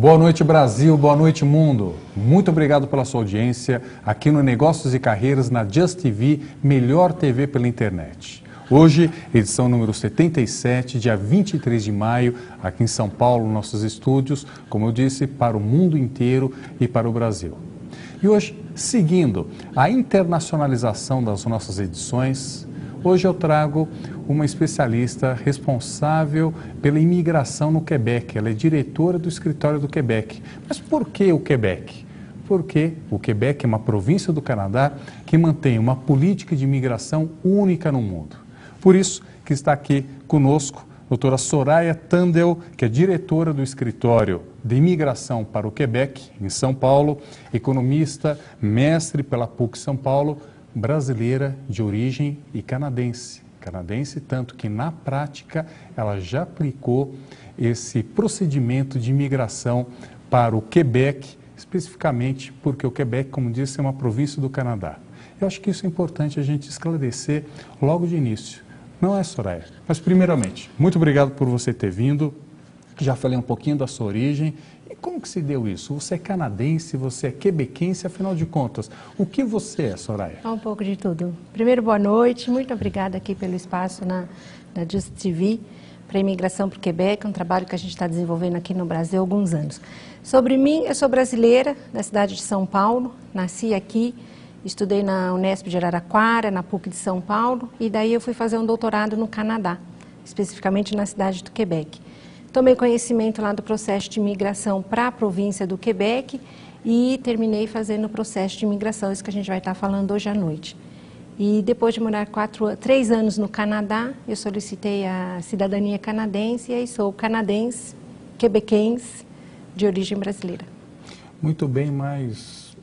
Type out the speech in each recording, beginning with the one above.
Boa noite, Brasil. Boa noite, mundo. Muito obrigado pela sua audiência aqui no Negócios e Carreiras na Just TV, melhor TV pela internet. Hoje, edição número 77, dia 23 de maio, aqui em São Paulo, nossos estúdios, como eu disse, para o mundo inteiro e para o Brasil. E hoje, seguindo a internacionalização das nossas edições, hoje eu trago uma especialista responsável pela imigração no Quebec. Ela é diretora do escritório do Quebec. Mas por que o Quebec? Porque o Quebec é uma província do Canadá que mantém uma política de imigração única no mundo. Por isso que está aqui conosco a doutora Soraya Tandel, que é diretora do escritório de imigração para o Quebec, em São Paulo, economista, mestre pela PUC São Paulo, brasileira de origem e canadense. Canadense, tanto que na prática ela já aplicou esse procedimento de imigração para o Quebec, especificamente porque o Quebec, como disse, é uma província do Canadá. Eu acho que isso é importante a gente esclarecer logo de início. Não é, Soraya? Mas primeiramente, muito obrigado por você ter vindo. Já falei um pouquinho da sua origem. E como que se deu isso? Você é canadense, você é quebequense, afinal de contas, o que você é, Soraya? Um pouco de tudo. Primeiro, boa noite. Muito obrigada aqui pelo espaço na Just TV para a imigração para o Quebec, um trabalho que a gente está desenvolvendo aqui no Brasil há alguns anos. Sobre mim, eu sou brasileira, da cidade de São Paulo, nasci aqui, estudei na Unesp de Araraquara, na PUC de São Paulo, e daí eu fui fazer um doutorado no Canadá, especificamente na cidade do Quebec. Tomei conhecimento lá do processo de imigração para a província do Quebec e terminei fazendo o processo de imigração, isso que a gente vai estar falando hoje à noite. E depois de morar 3 anos no Canadá, eu solicitei a cidadania canadense e aí sou canadense, quebequense, de origem brasileira. Muito bem, mas,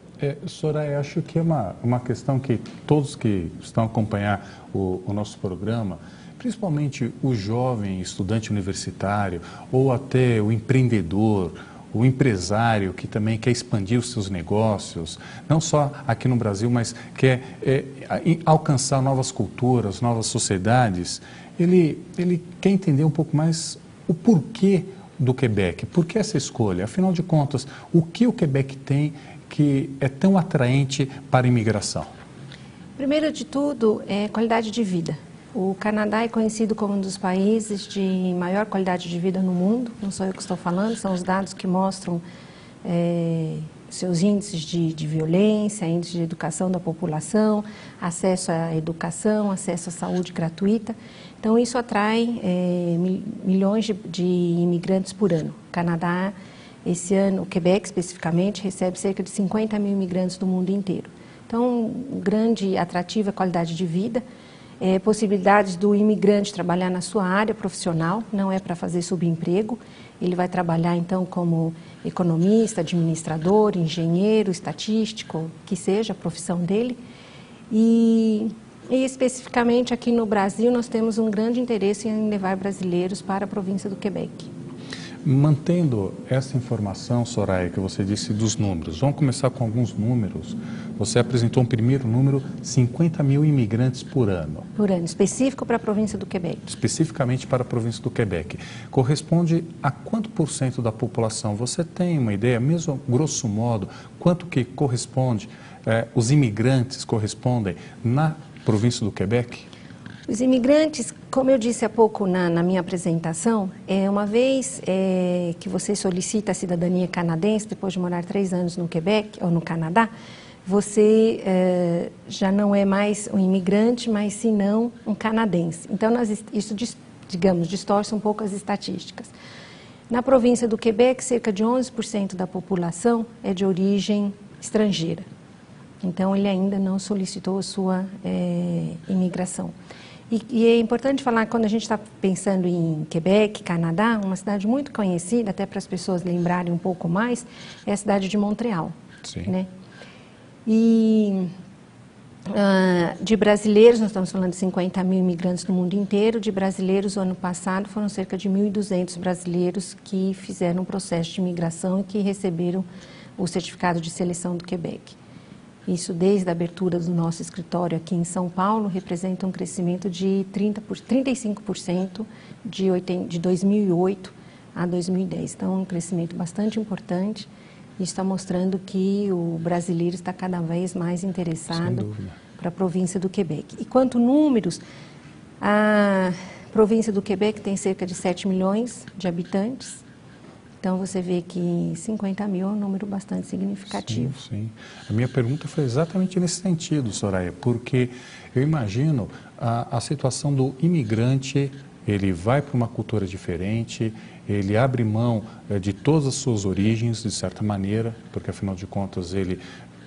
Soraya, acho que é uma questão que todos que estão a acompanhar o nosso programa, principalmente o jovem estudante universitário ou até o empreendedor, o empresário que também quer expandir os seus negócios, não só aqui no Brasil, mas quer alcançar novas culturas, novas sociedades, ele quer entender um pouco mais o porquê do Quebec, por que essa escolha? Afinal de contas, o que o Quebec tem que é tão atraente para a imigração? Primeiro de tudo, é qualidade de vida. O Canadá é conhecido como um dos países de maior qualidade de vida no mundo, não sou eu que estou falando, são os dados que mostram seus índices de violência, índice de educação da população, acesso à educação, acesso à saúde gratuita. Então, isso atrai milhões de imigrantes por ano. O Canadá, esse ano, o Quebec especificamente, recebe cerca de 50 mil imigrantes do mundo inteiro. Então, um grande atrativo é a qualidade de vida. Possibilidades do imigrante trabalhar na sua área profissional, não é para fazer subemprego, ele vai trabalhar então como economista, administrador, engenheiro, estatístico, que seja a profissão dele. E especificamente aqui no Brasil nós temos um grande interesse em levar brasileiros para a província do Quebec. Mantendo essa informação, Soraya, que você disse dos números, vamos começar com alguns números. Você apresentou um primeiro número, 50 mil imigrantes por ano. Por ano, específico para a província do Quebec. Especificamente para a província do Quebec. Corresponde a quanto por cento da população? Você tem uma ideia, mesmo grosso modo, quanto que corresponde, os imigrantes correspondem na província do Quebec? Os imigrantes, como eu disse há pouco na minha apresentação, uma vez que você solicita a cidadania canadense, depois de morar 3 anos no Quebec ou no Canadá, você já não é mais um imigrante, mas senão um canadense. Então, isso, digamos, distorce um pouco as estatísticas. Na província do Quebec, cerca de 11% da população é de origem estrangeira. Então, ele ainda não solicitou a sua imigração. E é importante falar que quando a gente está pensando em Quebec, Canadá, uma cidade muito conhecida, até para as pessoas lembrarem um pouco mais, é a cidade de Montreal. Sim. Né? E de brasileiros, nós estamos falando de 50 mil imigrantes no mundo inteiro, de brasileiros, o ano passado foram cerca de 1.200 brasileiros que fizeram um processo de imigração e que receberam o certificado de seleção do Quebec. Isso, desde a abertura do nosso escritório aqui em São Paulo, representa um crescimento de 35% de 2008 a 2010. Então, um crescimento bastante importante e está mostrando que o brasileiro está cada vez mais interessado para a província do Quebec. E quanto números, a província do Quebec tem cerca de 7 milhões de habitantes. Então, você vê que 50 mil é um número bastante significativo. Sim, sim. A minha pergunta foi exatamente nesse sentido, Soraya, porque eu imagino a situação do imigrante, ele vai para uma cultura diferente, ele abre mão de todas as suas origens, de certa maneira, porque, afinal de contas, ele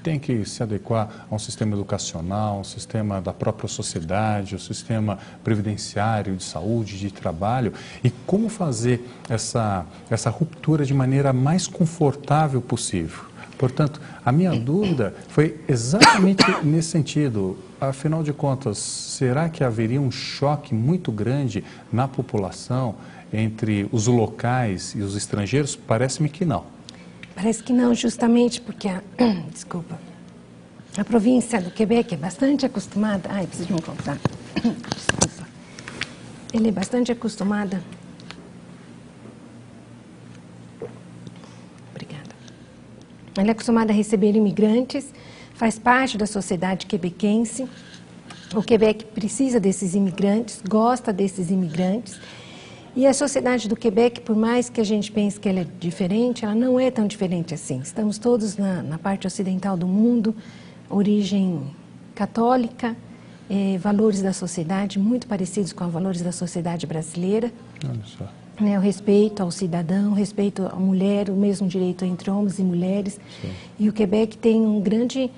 tem que se adequar a um sistema educacional, um sistema da própria sociedade, um sistema previdenciário, de saúde, de trabalho, e como fazer essa ruptura de maneira mais confortável possível. Portanto, a minha dúvida foi exatamente nesse sentido. Afinal de contas, será que haveria um choque muito grande na população entre os locais e os estrangeiros? Parece-me que não. Parece que não, justamente porque desculpa, a província do Quebec é bastante acostumada... Ai, preciso de um copo, tá? Desculpa. Ele é bastante acostumada... Obrigada. Ele é acostumado a receber imigrantes, faz parte da sociedade quebequense. O Quebec precisa desses imigrantes, gosta desses imigrantes. E a sociedade do Quebec, por mais que a gente pense que ela é diferente, ela não é tão diferente assim. Estamos todos na parte ocidental do mundo, origem católica, valores da sociedade muito parecidos com os valores da sociedade brasileira. Olha só. O respeito ao cidadão, o respeito à mulher, o mesmo direito entre homens e mulheres. Sim. E o Quebec tem um grande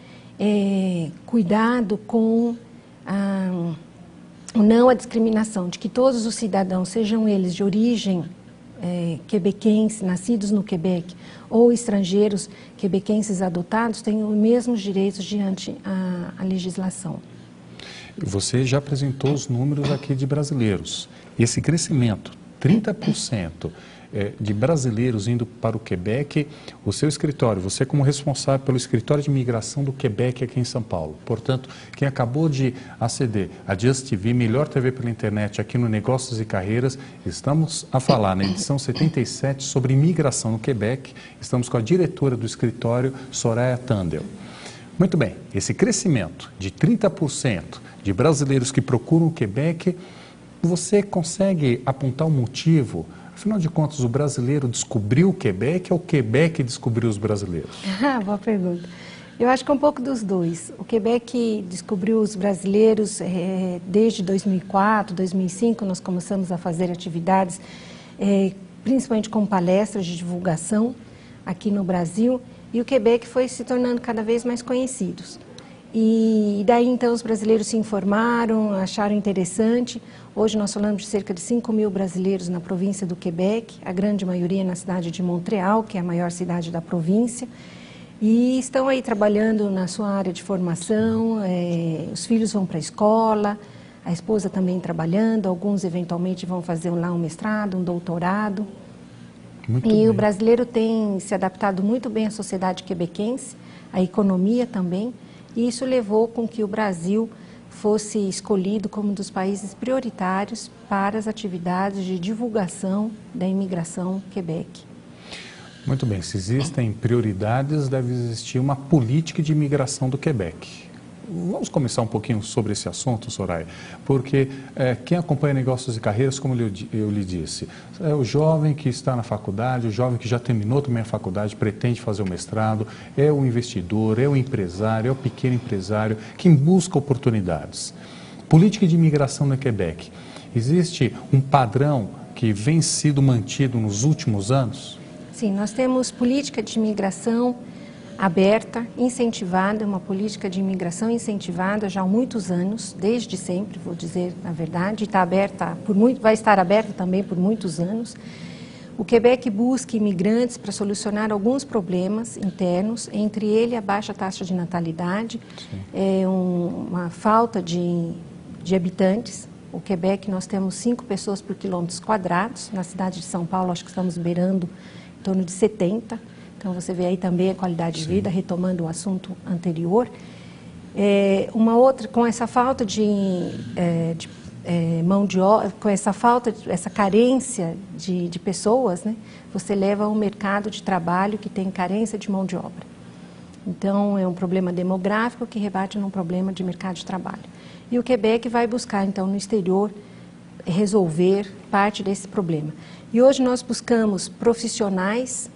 cuidado com não a discriminação, de que todos os cidadãos, sejam eles de origem quebequense, nascidos no Quebec, ou estrangeiros quebequenses adotados, tenham os mesmos direitos diante a legislação. Você já apresentou os números aqui de brasileiros. Esse crescimento, 30% de brasileiros indo para o Quebec, o seu escritório, você como responsável pelo escritório de imigração do Quebec aqui em São Paulo. Portanto, quem acabou de aceder a Just TV, melhor TV pela internet aqui no Negócios e Carreiras, estamos a falar na edição 77 sobre imigração no Quebec. Estamos com a diretora do escritório, Soraya Tandel. Muito bem, esse crescimento de 30% de brasileiros que procuram o Quebec, você consegue apontar um motivo? Afinal de contas, o brasileiro descobriu o Quebec ou o Quebec descobriu os brasileiros? Boa pergunta. Eu acho que é um pouco dos dois. O Quebec descobriu os brasileiros desde 2004, 2005, nós começamos a fazer atividades, principalmente com palestras de divulgação aqui no Brasil, e o Quebec foi se tornando cada vez mais conhecidos. E daí, então, os brasileiros se informaram, acharam interessante. Hoje nós falamos de cerca de 5 mil brasileiros na província do Quebec, a grande maioria na cidade de Montreal, que é a maior cidade da província. E estão aí trabalhando na sua área de formação, os filhos vão para a escola, a esposa também trabalhando, alguns eventualmente vão fazer lá um mestrado, um doutorado. Muito e bem. O brasileiro tem se adaptado muito bem à sociedade quebequense, à economia também. E isso levou com que o Brasil fosse escolhido como um dos países prioritários para as atividades de divulgação da imigração Quebec. Muito bem, se existem prioridades, deve existir uma política de imigração do Quebec. Vamos começar um pouquinho sobre esse assunto, Soraya, porque quem acompanha Negócios e Carreiras, como eu lhe disse, é o jovem que está na faculdade, o jovem que já terminou também a faculdade, pretende fazer o mestrado, é o investidor, é o empresário, é o pequeno empresário, quem busca oportunidades. Política de imigração no Quebec. Existe um padrão que vem sido mantido nos últimos anos? Sim, nós temos política de imigração aberta, incentivada, uma política de imigração incentivada já há muitos anos, desde sempre, vou dizer a verdade, está aberta vai estar aberta também por muitos anos. O Quebec busca imigrantes para solucionar alguns problemas internos, entre ele a baixa taxa de natalidade, uma falta de habitantes. O Quebec nós temos 5 pessoas por quilômetros quadrados, na cidade de São Paulo acho que estamos beirando em torno de 70. Então, você vê aí também a qualidade de vida, retomando o assunto anterior. Uma outra, com essa falta de mão de obra, com essa falta, essa carência de pessoas, né, você leva a um mercado de trabalho que tem carência de mão de obra. Então, é um problema demográfico que rebate num problema de mercado de trabalho. E o Quebec vai buscar, então, no exterior, resolver parte desse problema. E hoje nós buscamos profissionais,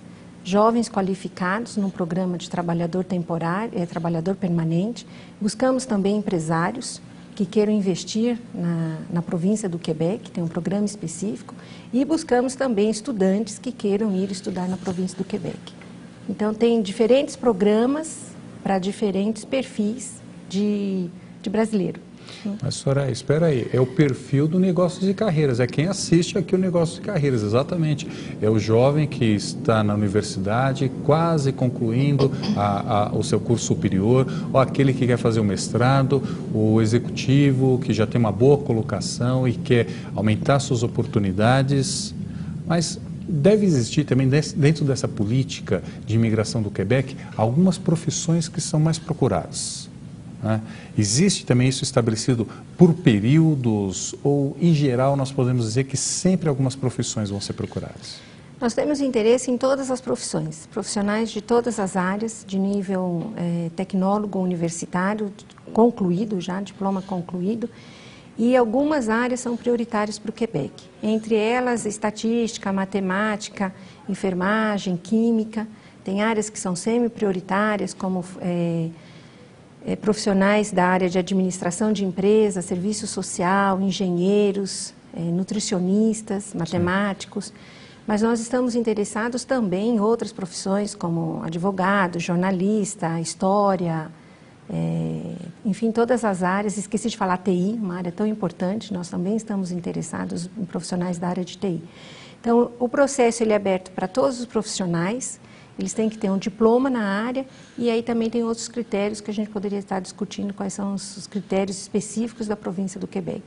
jovens qualificados, num programa de trabalhador temporário, trabalhador permanente. Buscamos também empresários que queiram investir na província do Quebec, tem um programa específico. E buscamos também estudantes que queiram ir estudar na província do Quebec. Então, tem diferentes programas para diferentes perfis de brasileiro. Mas, Soraya, espera aí, é o perfil do Negócios e Carreiras, é quem assiste aqui o Negócios e Carreiras, exatamente. É o jovem que está na universidade, quase concluindo o seu curso superior, ou aquele que quer fazer o mestrado, o executivo que já tem uma boa colocação e quer aumentar suas oportunidades, mas deve existir também, dentro dessa política de imigração do Quebec, algumas profissões que são mais procuradas. Né? Existe também isso estabelecido por períodos ou, em geral, nós podemos dizer que sempre algumas profissões vão ser procuradas? Nós temos interesse em todas as profissões, profissionais de todas as áreas, de nível tecnólogo universitário, concluído já, diploma concluído, e algumas áreas são prioritárias para o Quebec. Entre elas, estatística, matemática, enfermagem, química. Tem áreas que são semi-prioritárias, como profissionais da área de administração de empresas, serviço social, engenheiros, nutricionistas, matemáticos. Mas nós estamos interessados também em outras profissões, como advogado, jornalista, história, enfim, todas as áreas. Esqueci de falar TI, uma área tão importante, nós também estamos interessados em profissionais da área de TI. Então, o processo ele é aberto para todos os profissionais, eles têm que ter um diploma na área e aí também tem outros critérios que a gente poderia estar discutindo, quais são os critérios específicos da província do Quebec.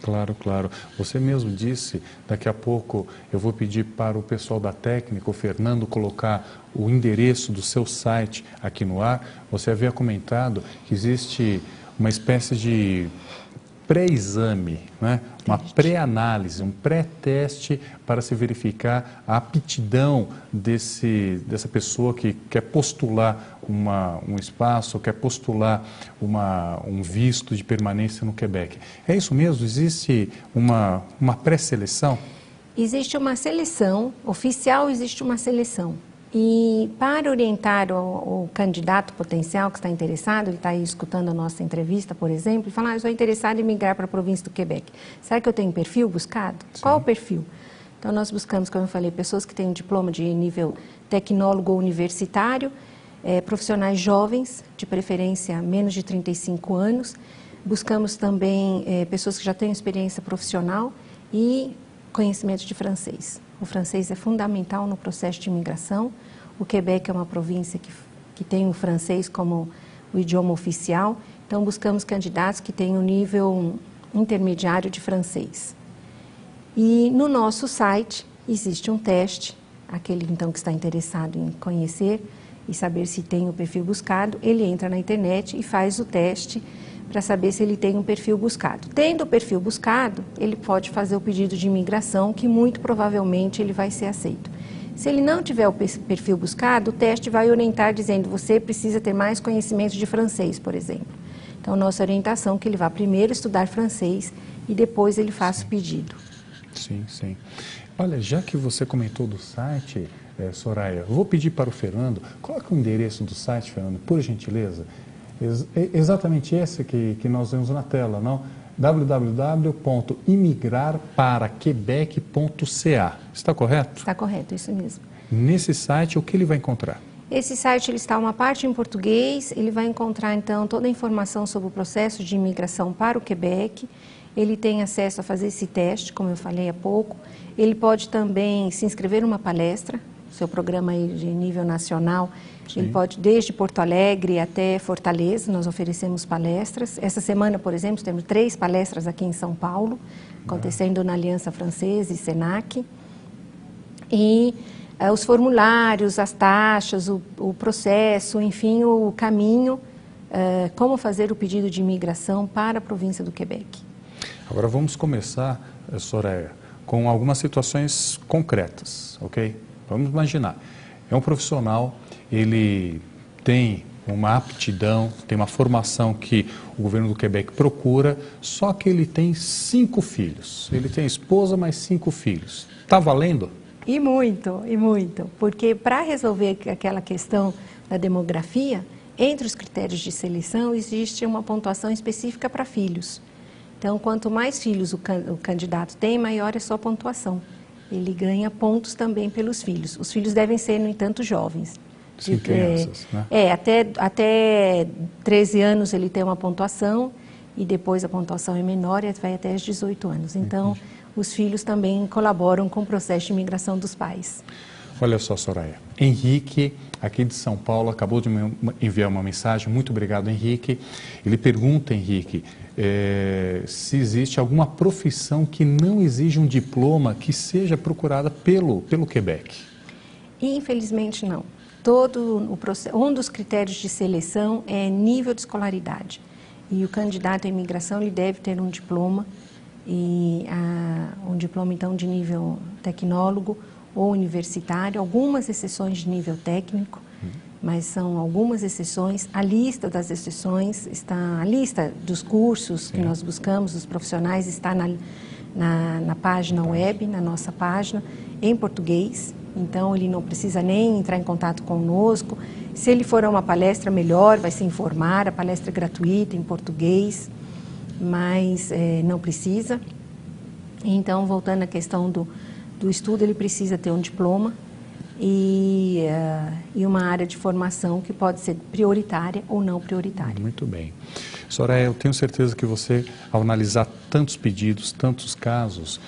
Claro, claro. Você mesmo disse, daqui a pouco eu vou pedir para o pessoal da técnica, o Fernando, colocar o endereço do seu site aqui no ar. Você havia comentado que existe uma espécie de pré-exame, né? Uma pré-análise, um pré-teste para se verificar a aptidão dessa pessoa que quer postular um espaço, quer postular um visto de permanência no Quebec. É isso mesmo? Existe uma pré-seleção? Existe uma seleção, oficial existe uma seleção. E para orientar o candidato potencial que está interessado, ele está aí escutando a nossa entrevista, por exemplo, e falar, eu estou interessado em migrar para a província do Quebec. Será que eu tenho perfil buscado? Sim. Qual o perfil? Então, nós buscamos, como eu falei, pessoas que têm um diploma de nível tecnólogo ou universitário, profissionais jovens, de preferência menos de 35 anos. Buscamos também pessoas que já têm experiência profissional e conhecimento de francês. O francês é fundamental no processo de imigração. O Quebec é uma província que tem o francês como o idioma oficial. Então, buscamos candidatos que tenham nível intermediário de francês. E no nosso site existe um teste, aquele então que está interessado em conhecer e saber se tem o perfil buscado, ele entra na internet e faz o teste para saber se ele tem um perfil buscado. Tendo o perfil buscado, ele pode fazer o pedido de imigração, que muito provavelmente ele vai ser aceito. Se ele não tiver o perfil buscado, o teste vai orientar dizendo, você precisa ter mais conhecimento de francês, por exemplo. Então, nossa orientação é que ele vá primeiro estudar francês e depois ele faça o pedido. Sim, sim. Olha, já que você comentou do site, Soraya, eu vou pedir para o Fernando, coloca o endereço do site, Fernando, por gentileza. Exatamente esse que nós vemos na tela, não? www.imigrarparaquebec.ca. Está correto? Está correto, isso mesmo. Nesse site, o que ele vai encontrar? Esse site ele está uma parte em português, ele vai encontrar então toda a informação sobre o processo de imigração para o Quebec. Ele tem acesso a fazer esse teste, como eu falei há pouco. Ele pode também se inscrever numa palestra, seu programa aí de nível nacional. Sim. Ele pode, desde Porto Alegre até Fortaleza, nós oferecemos palestras. Essa semana, por exemplo, temos 3 palestras aqui em São Paulo, acontecendo na Aliança Francesa e Senac. E os formulários, as taxas, o processo, enfim, o caminho, como fazer o pedido de imigração para a província do Quebec. Agora vamos começar, Soraya, com algumas situações concretas, ok? Vamos imaginar, é um profissional, ele tem uma aptidão, tem uma formação que o governo do Quebec procura, só que ele tem 5 filhos. Ele tem esposa, mais 5 filhos. Está valendo? E muito, porque para resolver aquela questão da demografia, entre os critérios de seleção existe uma pontuação específica para filhos. Então, quanto mais filhos o candidato tem, maior é a sua pontuação. Ele ganha pontos também pelos filhos. Os filhos devem ser, no entanto, jovens. Sim, crianças, né? Até 13 anos ele tem uma pontuação e depois a pontuação é menor e vai até os 18 anos. Então, os filhos também colaboram com o processo de imigração dos pais. Olha só, Soraya. Henrique, aqui de São Paulo, acabou de me enviar uma mensagem. Muito obrigado, Henrique. Ele pergunta, Henrique, se existe alguma profissão que não exige um diploma que seja procurada pelo Quebec. Infelizmente, não. Um dos critérios de seleção é nível de escolaridade. E o candidato à imigração ele deve ter um diploma, um diploma então de nível tecnólogo ou universitário, algumas exceções de nível técnico, mas são algumas exceções. A lista das exceções está, a lista dos cursos que nós buscamos, dos profissionais, está na página web, na nossa página, em português. Então, ele não precisa nem entrar em contato conosco. Se ele for a uma palestra, melhor, vai se informar. A palestra é gratuita, em português, mas não precisa. Então, voltando à questão do estudo, ele precisa ter um diploma e uma área de formação que pode ser prioritária ou não prioritária. Muito bem. Soraya, eu tenho certeza que você, ao analisar tantos pedidos, tantos casos,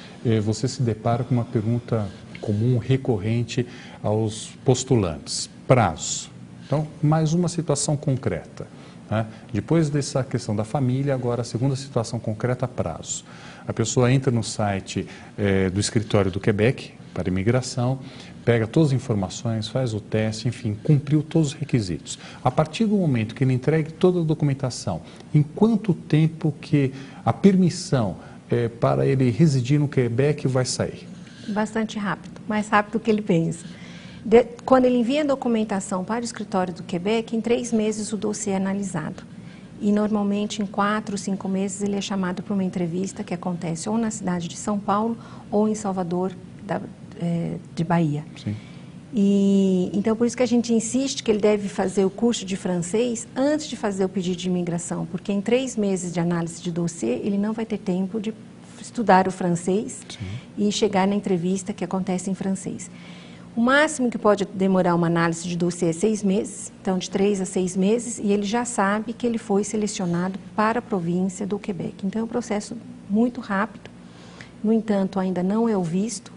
você se depara com uma pergunta comum, recorrente aos postulantes: prazo. Então, mais uma situação concreta, né? Depois dessa questão da família, agora a segunda situação concreta, prazo. A pessoa entra no site do escritório do Quebec para imigração, pega todas as informações, faz o teste, enfim, cumpriu todos os requisitos. A partir do momento que ele entregue toda a documentação, em quanto tempo que a permissão para ele residir no Quebec vai sair? Bastante rápido, mais rápido do que ele pensa. Quando ele envia a documentação para o escritório do Quebec, em 3 meses o dossiê é analisado. E normalmente em 4, 5 meses ele é chamado para uma entrevista que acontece ou na cidade de São Paulo ou em Salvador, de Bahia. Sim. Então por isso que a gente insiste que ele deve fazer o curso de francês antes de fazer o pedido de imigração, porque em 3 meses de análise de dossiê ele não vai ter tempo de estudar o francês. Sim. E chegar na entrevista que acontece em francês. O máximo que pode demorar uma análise de dossiê é 6 meses, então de 3 a 6 meses, e ele já sabe que ele foi selecionado para a província do Quebec. Então é um processo muito rápido. No entanto, ainda não é o visto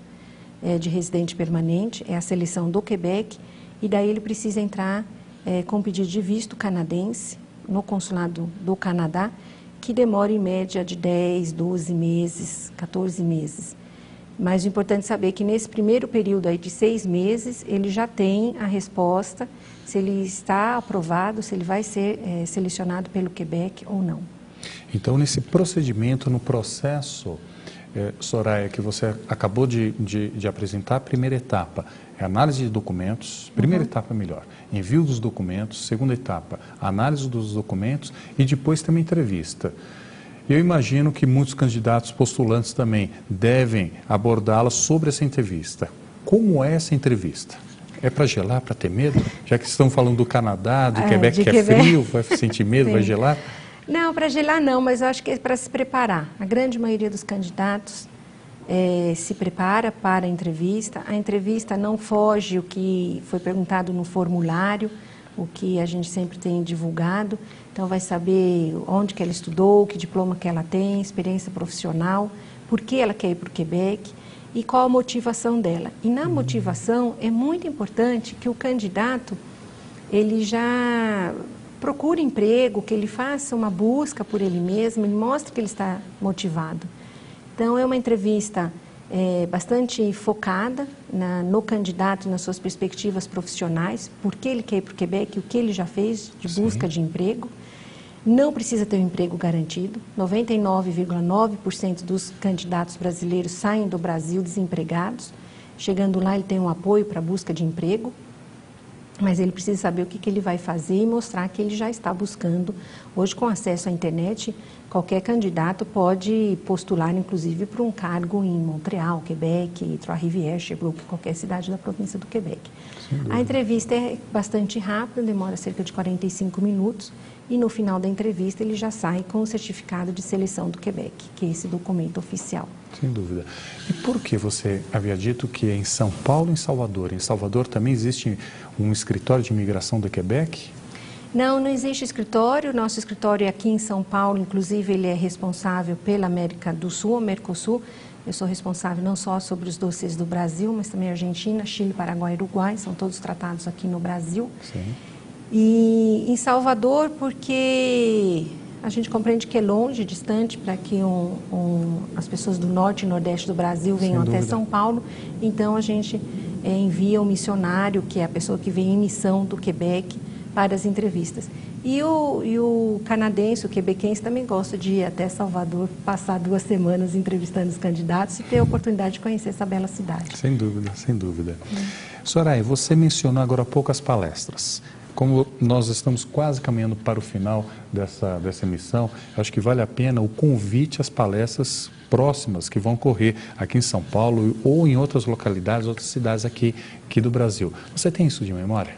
de residente permanente, é a seleção do Quebec, e daí ele precisa entrar com pedido de visto canadense no consulado do Canadá, que demora em média de 10, 12 meses, 14 meses. Mas o importante é saber que nesse primeiro período aí de 6 meses, ele já tem a resposta se ele está aprovado, se ele vai ser selecionado pelo Quebec ou não. Então, nesse procedimento, no processo, Soraya, que você acabou de apresentar, a primeira etapa é análise de documentos, primeira etapa melhor, envio dos documentos, segunda etapa, análise dos documentos e depois tem uma entrevista. Eu imagino que muitos candidatos postulantes também devem abordá-la sobre essa entrevista. Como é essa entrevista? É para gelar, para ter medo? Já que estão falando do Canadá, do Quebec, que é frio, vai sentir medo, vai gelar? Não, para gelar não, mas eu acho que é para se preparar. A grande maioria dos candidatos se prepara para a entrevista. A entrevista não foge o que foi perguntado no formulário, o que a gente sempre tem divulgado. Então, vai saber onde que ela estudou, que diploma que ela tem, experiência profissional, por que ela quer ir para o Quebec e qual a motivação dela. E na motivação, é muito importante que o candidato, ele já procure emprego, que ele faça uma busca por ele mesmo, ele mostre que ele está motivado. Então, é uma entrevista bastante focada no candidato e nas suas perspectivas profissionais, por que ele quer ir para o Quebec, o que ele já fez de busca de emprego. Não precisa ter um emprego garantido. 99,9% dos candidatos brasileiros saem do Brasil desempregados. Chegando lá, ele tem um apoio para a busca de emprego, mas ele precisa saber o que ele vai fazer e mostrar que ele já está buscando. Hoje, com acesso à internet, qualquer candidato pode postular, inclusive, para um cargo em Montreal, Quebec, Trois-Rivières, Sherbrooke, qualquer cidade da província do Quebec. A entrevista é bastante rápida, demora cerca de 45 minutos, e no final da entrevista ele já sai com o certificado de seleção do Quebec, que é esse documento oficial. Sem dúvida. E por que você havia dito que é em São Paulo e em Salvador? Em Salvador também existe um escritório de imigração do Quebec? Não, não existe escritório. Nosso escritório é aqui em São Paulo, inclusive ele é responsável pela América do Sul, o Mercosul. Eu sou responsável não só sobre os dossiês do Brasil, mas também Argentina, Chile, Paraguai e Uruguai, são todos tratados aqui no Brasil. Sim. E em Salvador, porque a gente compreende que é longe, distante, para que as pessoas do norte e nordeste do Brasil venham até São Paulo. Então, a gente envia um missionário, que é a pessoa que vem em missão do Quebec, para as entrevistas. E o canadense, o quebequense, também gosta de ir até Salvador, passar 2 semanas entrevistando os candidatos e ter a oportunidade de conhecer essa bela cidade. Sem dúvida, sem dúvida. Soraya, você mencionou agora há pouco as palestras. Como nós estamos quase caminhando para o final dessa emissão, acho que vale a pena o convite às palestras próximas que vão ocorrer aqui em São Paulo ou em outras localidades, outras cidades aqui do Brasil. Você tem isso de memória?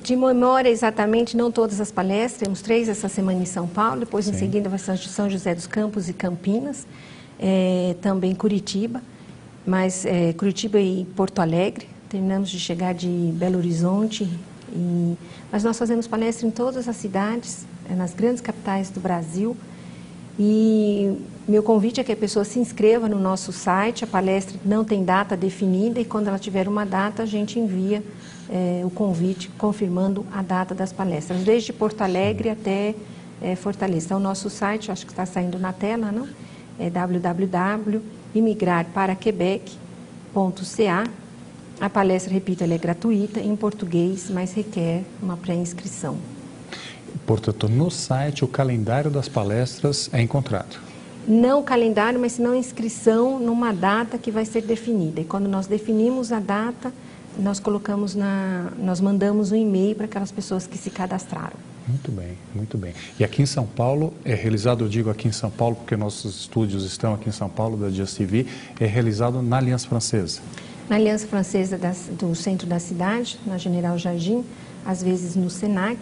De memória, exatamente, não todas as palestras. Temos 3 essa semana em São Paulo, depois em seguida vai ser São José dos Campos e Campinas, também Curitiba, mas Curitiba e Porto Alegre. Terminamos de chegar de Belo Horizonte. Mas nós fazemos palestra em todas as cidades, nas grandes capitais do Brasil. E meu convite é que a pessoa se inscreva no nosso site. A palestra não tem data definida e quando ela tiver uma data, a gente envia o convite confirmando a data das palestras, desde Porto Alegre até Fortaleza. Então, o nosso site, acho que está saindo na tela, não? É www.imigrarparaquebec.ca. A palestra, repito, ela é gratuita em português, mas requer uma pré-inscrição. Portanto, no site, o calendário das palestras é encontrado? Não o calendário, mas senão a inscrição numa data que vai ser definida. E quando nós definimos a data, nós mandamos um e-mail para aquelas pessoas que se cadastraram. Muito bem, muito bem. E aqui em São Paulo, é realizado, eu digo aqui em São Paulo, porque nossos estúdios estão aqui em São Paulo, da Just TV, é realizado na Aliança Francesa? Na Aliança Francesa do centro da cidade, na General Jardim, às vezes no SENAC.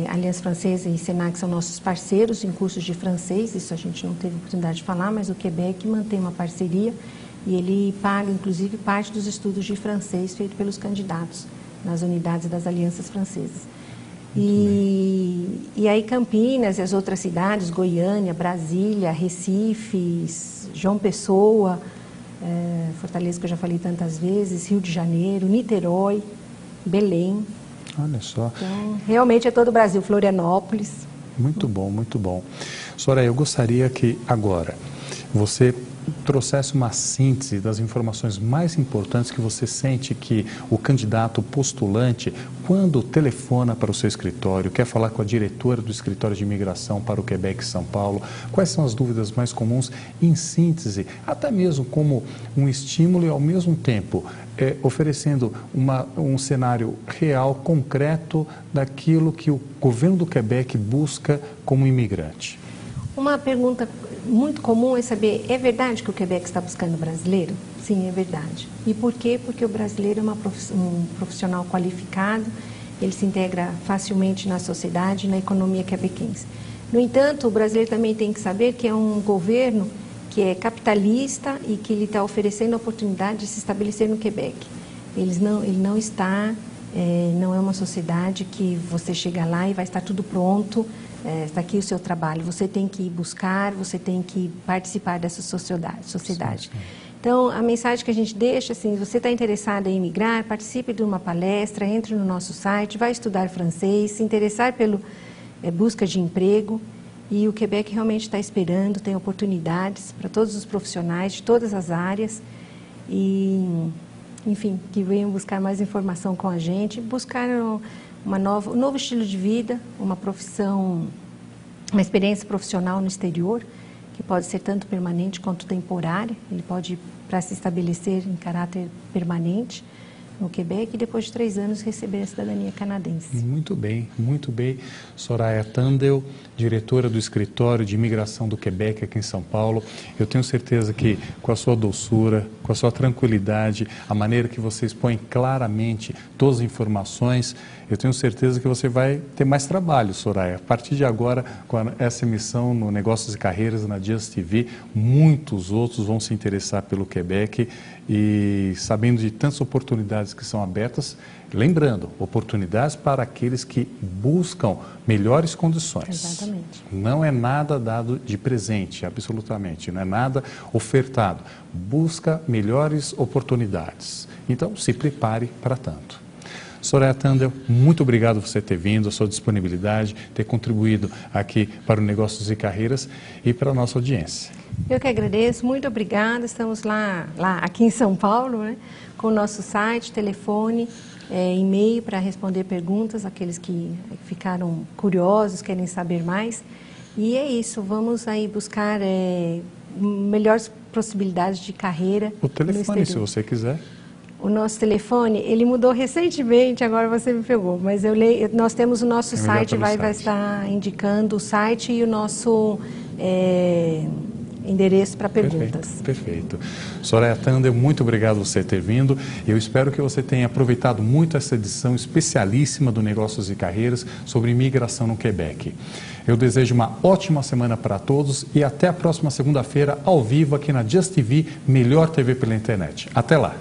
Aliança Francesa e SENAC são nossos parceiros em cursos de francês, isso a gente não teve oportunidade de falar, mas o Quebec mantém uma parceria e ele paga, inclusive, parte dos estudos de francês feitos pelos candidatos nas unidades das alianças francesas. E aí Campinas e as outras cidades, Goiânia, Brasília, Recife, João Pessoa, Fortaleza, que eu já falei tantas vezes, Rio de Janeiro, Niterói, Belém. Olha só. Então, realmente é todo o Brasil, Florianópolis. Muito bom, muito bom. Soraya, eu gostaria que agora você trouxesse uma síntese das informações mais importantes que você sente que o candidato postulante, quando telefona para o seu escritório, quer falar com a diretora do escritório de imigração para o Quebec e São Paulo, quais são as dúvidas mais comuns, em síntese, até mesmo como um estímulo e ao mesmo tempo oferecendo um cenário real, concreto, daquilo que o governo do Quebec busca como imigrante? Uma pergunta muito comum é saber, é verdade que o Quebec está buscando brasileiro? Sim, é verdade. E por quê? Porque o brasileiro é um profissional qualificado, ele se integra facilmente na sociedade e na economia quebequense. No entanto, o brasileiro também tem que saber que é um governo que é capitalista e que ele está oferecendo a oportunidade de se estabelecer no Quebec. Ele não está, não é uma sociedade que você chega lá e vai estar tudo pronto, está aqui o seu trabalho. Você tem que ir buscar, você tem que participar dessa sociedade. Sim. Então, a mensagem que a gente deixa, assim, se você está interessado em imigrar, participe de uma palestra, entre no nosso site, vai estudar francês, se interessar pela busca de emprego. E o Quebec realmente está esperando, tem oportunidades para todos os profissionais de todas as áreas. E, enfim, que venham buscar mais informação com a gente, buscar um novo estilo de vida, uma profissão, uma experiência profissional no exterior, que pode ser tanto permanente quanto temporária. Ele pode ir para se estabelecer em caráter permanente no Quebec e depois de 3 anos receber a cidadania canadense. Muito bem, muito bem. Soraya Tandel, diretora do Escritório de Imigração do Quebec aqui em São Paulo. Eu tenho certeza que com a sua doçura, com a sua tranquilidade, a maneira que você expõe claramente todas as informações, eu tenho certeza que você vai ter mais trabalho, Soraya. A partir de agora, com essa emissão no Negócios e Carreiras, na Just TV, muitos outros vão se interessar pelo Quebec e sabendo de tantas oportunidades que são abertas, lembrando, oportunidades para aqueles que buscam melhores condições. Exatamente. Não é nada dado de presente, absolutamente, não é nada ofertado. Busca melhores oportunidades. Então, se prepare para tanto. Soraya Tandel, muito obrigado por você ter vindo, a sua disponibilidade, ter contribuído aqui para o Negócios e Carreiras e para a nossa audiência. Eu que agradeço, muito obrigada. Estamos lá aqui em São Paulo, né, com o nosso site, telefone, e-mail para responder perguntas, aqueles que ficaram curiosos, querem saber mais. E é isso, vamos aí buscar melhores possibilidades de carreira. O telefone, se você quiser. O nosso telefone, ele mudou recentemente, agora você me pegou, mas nós temos o nosso site, vai estar indicando o site e o nosso endereço para perguntas. Perfeito. Soraya Tandel, muito obrigado por você ter vindo. Eu espero que você tenha aproveitado muito essa edição especialíssima do Negócios e Carreiras sobre imigração no Quebec. Eu desejo uma ótima semana para todos e até a próxima segunda-feira, ao vivo, aqui na Just TV, melhor TV pela internet. Até lá!